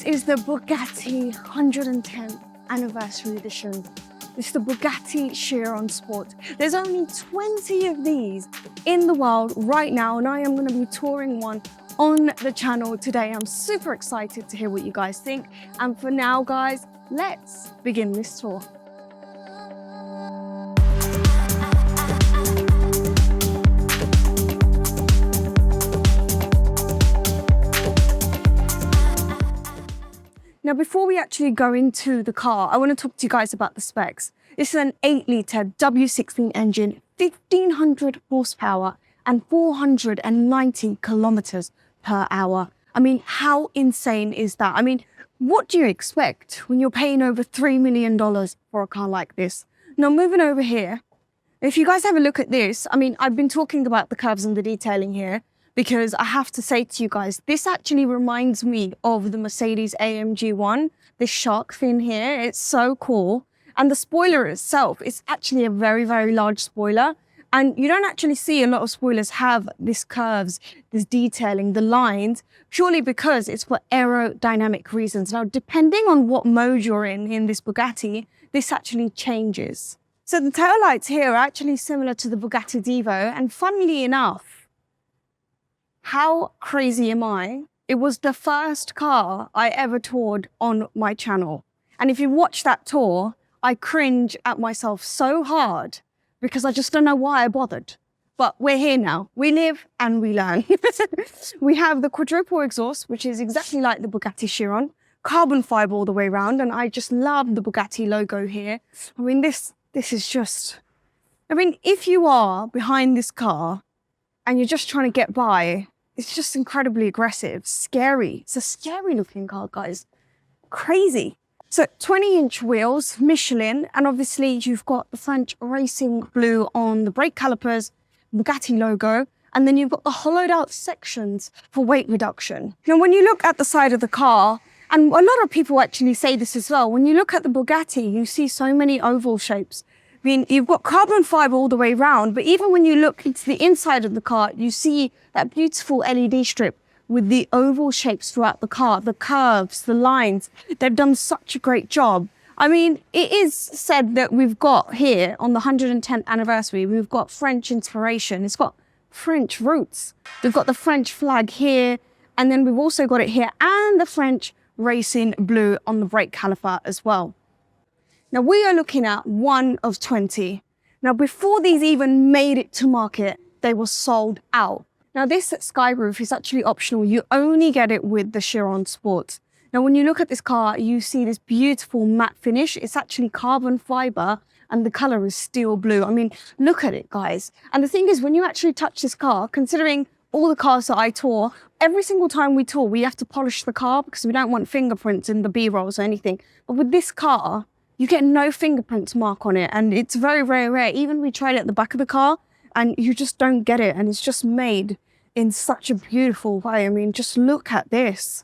This is the Bugatti 110th anniversary edition. This is the Bugatti Chiron Sport. There's only 20 of these in the world right now, and I am going to be touring one on the channel today. I'm super excited to hear what you guys think. And for now, guys, let's begin this tour. Now, before we actually go into the car, I want to talk to you guys about the specs. This is an 8-litre W16 engine, 1,500 horsepower and 490 kilometers per hour. I mean, how insane is that? I mean, what do you expect when you're paying over $3 million for a car like this? Now, moving over here, if you guys have a look at this, I mean, I've been talking about the curves and the detailing here, because I have to say to you guys, this actually reminds me of the Mercedes AMG one, this shark fin here. It's so cool. And the spoiler itself is actually a very, very large spoiler. And you don't actually see a lot of spoilers have these curves, this detailing, the lines, purely because it's for aerodynamic reasons. Now, depending on what mode you're in this Bugatti, this actually changes. So the taillights here are actually similar to the Bugatti Divo. And funnily enough, how crazy am I? It was the first car I ever toured on my channel. And if you watch that tour, I cringe at myself so hard because I just don't know why I bothered. But we're here now. We live and we learn. We have the quadruple exhaust, which is exactly like the Bugatti Chiron, carbon fiber all the way around. And I just love the Bugatti logo here. I mean, this is just, I mean, if you are behind this car and you're just trying to get by, it's just incredibly aggressive, scary. It's a scary looking car, guys. Crazy. So 20-inch wheels, Michelin, and obviously you've got the French racing blue on the brake calipers, Bugatti logo, and then you've got the hollowed out sections for weight reduction. Now, when you look at the side of the car, and a lot of people actually say this as well, when you look at the Bugatti, you see so many oval shapes. I mean, you've got carbon fiber all the way around, but even when you look into the inside of the car, you see that beautiful LED strip with the oval shapes throughout the car, the curves, the lines. They've done such a great job. I mean, it is said that we've got here on the 110th anniversary, we've got French inspiration. It's got French roots. We've got the French flag here, and then we've also got it here, and the French racing blue on the brake caliper as well. Now, we are looking at one of 20. Now, before these even made it to market, they were sold out. Now, this sky roof is actually optional. You only get it with the Chiron Sport. Now, when you look at this car, you see this beautiful matte finish. It's actually carbon fiber and the color is steel blue. I mean, look at it, guys. And the thing is, when you actually touch this car, considering all the cars that I tour, every single time we tour, we have to polish the car because we don't want fingerprints in the B-rolls or anything. But with this car, you get no fingerprints mark on it, and it's very, very rare. Even we tried it at the back of the car, and you just don't get it, and it's just made in such a beautiful way. I mean, just look at this.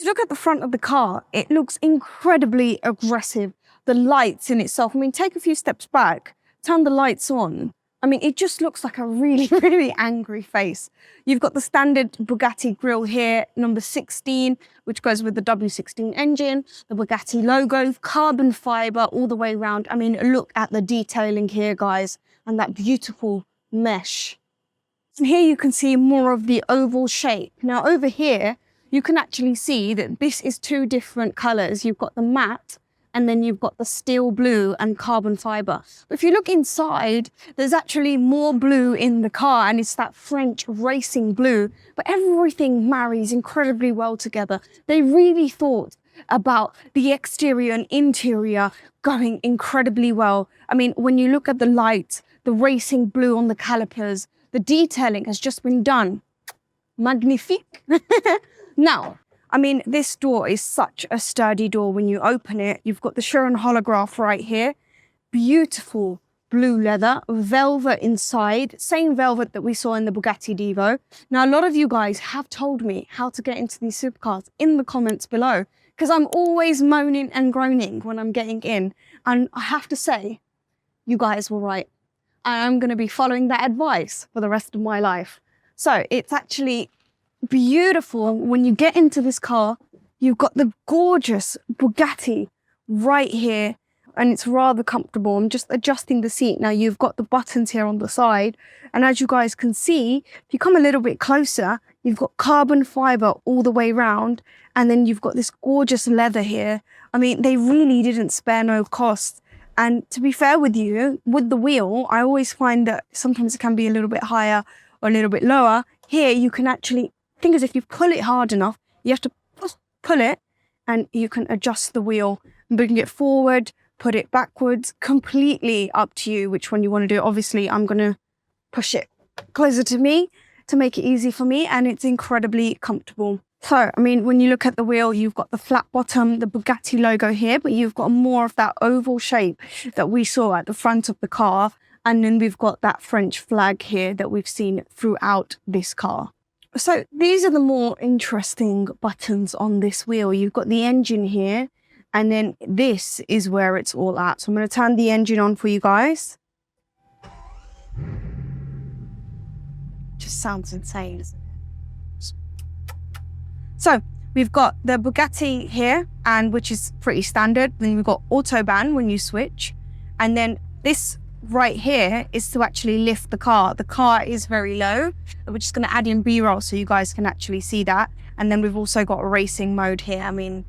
Look at the front of the car. It looks incredibly aggressive. The lights in itself, I mean, take a few steps back, turn the lights on. I mean, it just looks like a really, really angry face. You've got the standard Bugatti grille here, number 16, which goes with the W16 engine, the Bugatti logo, carbon fiber all the way around. I mean, look at the detailing here, guys, and that beautiful mesh. And here you can see more of the oval shape. Now, over here, you can actually see that this is two different colors. You've got the matte, and then you've got the steel blue and carbon fiber. But if you look inside, there's actually more blue in the car, and it's that French racing blue, but everything marries incredibly well together. They really thought about the exterior and interior going incredibly well. I mean, when you look at the light, the racing blue on the calipers, the detailing has just been done. Magnifique. Now, I mean, this door is such a sturdy door. When you open it, you've got the Chiron holograph right here. Beautiful blue leather, velvet inside, same velvet that we saw in the Bugatti Divo. Now, a lot of you guys have told me how to get into these supercars in the comments below, because I'm always moaning and groaning when I'm getting in. And I have to say, you guys were right. I am going to be following that advice for the rest of my life. So it's actually beautiful. When you get into this car, You've got the gorgeous Bugatti right here, and it's rather comfortable. I'm just adjusting the seat. Now you've got the buttons here on the side. And as you guys can see, if you come a little bit closer, you've got carbon fiber all the way around. And then you've got this gorgeous leather here. I mean, they really didn't spare no cost. And to be fair with you, with the wheel, I always find that sometimes it can be a little bit higher or a little bit lower. Here, you can actually, thing is, if you pull it hard enough, you have to pull it and you can adjust the wheel, bring it forward, put it backwards, completely up to you which one you want to do. Obviously, I'm going to push it closer to me to make it easy for me, and it's incredibly comfortable. So, I mean, when you look at the wheel, you've got the flat bottom, the Bugatti logo here, but you've got more of that oval shape that we saw at the front of the car. And then we've got that French flag here that we've seen throughout this car. So these are the more interesting buttons on this wheel. You've got the engine here, and then this is where it's all at. So I'm going to turn the engine on for you guys. Just sounds insane, isn't it? So we've got the Bugatti here, and which is pretty standard. Then we've got Autobahn when you switch. And then this right here is to actually lift the car. The car is very low. We're just going to add in B-roll so you guys can actually see that. And then we've also got a racing mode here. I mean,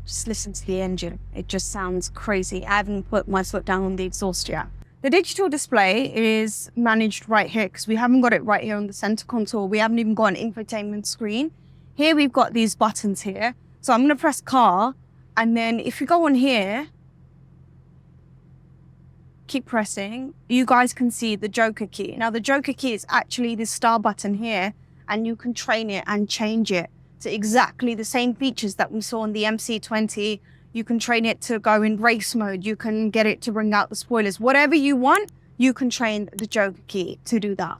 just listen to the engine. It just sounds crazy. I haven't put my foot down on the exhaust yet. The digital display is managed right here because we haven't got it right here on the center console. We haven't even got an infotainment screen. Here we've got these buttons here. So I'm going to press car. And then if you go on here, keep pressing, you guys can see the Joker key. Now the Joker key is actually this star button here, and you can train it and change it to exactly the same features that we saw in the MC20. You can train it to go in race mode. You can get it to bring out the spoilers. Whatever you want, you can train the Joker key to do that.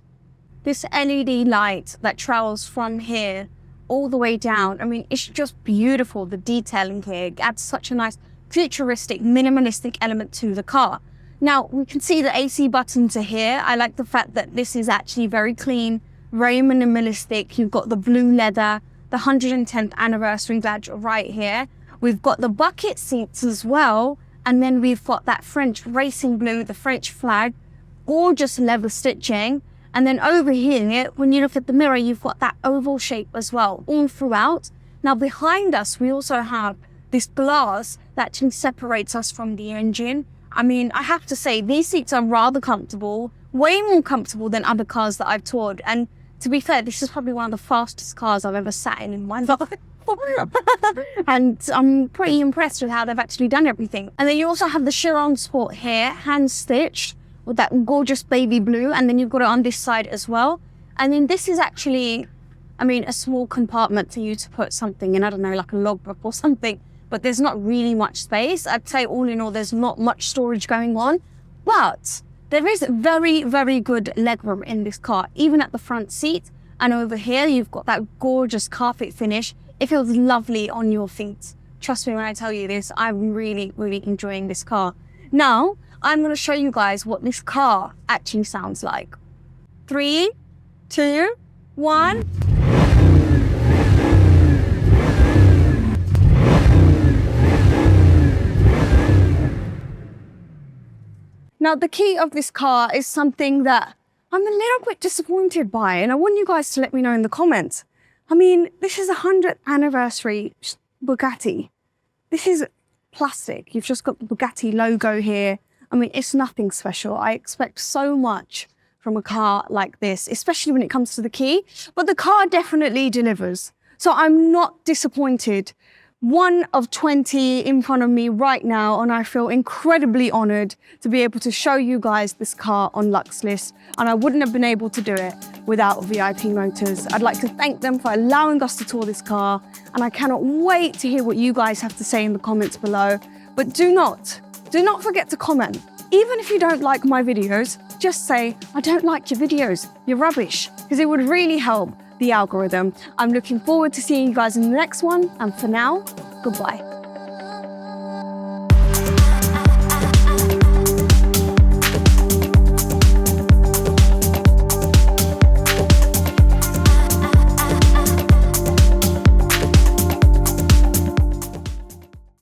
This LED light that travels from here all the way down, I mean, it's just beautiful. The detailing here adds such a nice futuristic, minimalistic element to the car. Now, we can see the AC buttons are here. I like the fact that this is actually very clean, very minimalistic. You've got the blue leather, the 110th anniversary badge right here. We've got the bucket seats as well. And then we've got that French racing blue, the French flag, gorgeous leather stitching. And then over here, when you look at the mirror, you've got that oval shape as well, all throughout. Now, behind us, we also have this glass that actually separates us from the engine. I mean, I have to say, these seats are rather comfortable, way more comfortable than other cars that I've toured. And to be fair, this is probably one of the fastest cars I've ever sat in my life. And I'm pretty impressed with how they've actually done everything. And then you also have the Chiron Sport here, hand stitched with that gorgeous baby blue. And then you've got it on this side as well. And then this is actually, I mean, a small compartment for you to put something in, I don't know, like a logbook or something. But there's not really much space. I'd say all in all, there's not much storage going on, but there is very, very good legroom in this car, even at the front seat. And over here, you've got that gorgeous carpet finish. It feels lovely on your feet. Trust me when I tell you this, I'm really, really enjoying this car. Now, I'm going to show you guys what this car actually sounds like. 3, 2, 1. Now, the key of this car is something that I'm a little bit disappointed by, and I want you guys to let me know in the comments. I mean, this is a 100th anniversary Bugatti. This is plastic. You've just got the Bugatti logo here. I mean, it's nothing special. I expect so much from a car like this, especially when it comes to the key, but the car definitely delivers. So I'm not disappointed. 1 of 20 in front of me right now, and I feel incredibly honored to be able to show you guys this car on Luxe List, and I wouldn't have been able to do it without VIP Motors. I'd like to thank them for allowing us to tour this car, and I cannot wait to hear what you guys have to say in the comments below. But do not forget to comment. Even if you don't like my videos, just say, I don't like your videos, you're rubbish, because it would really help the algorithm. I'm looking forward to seeing you guys in the next one, and for now, goodbye.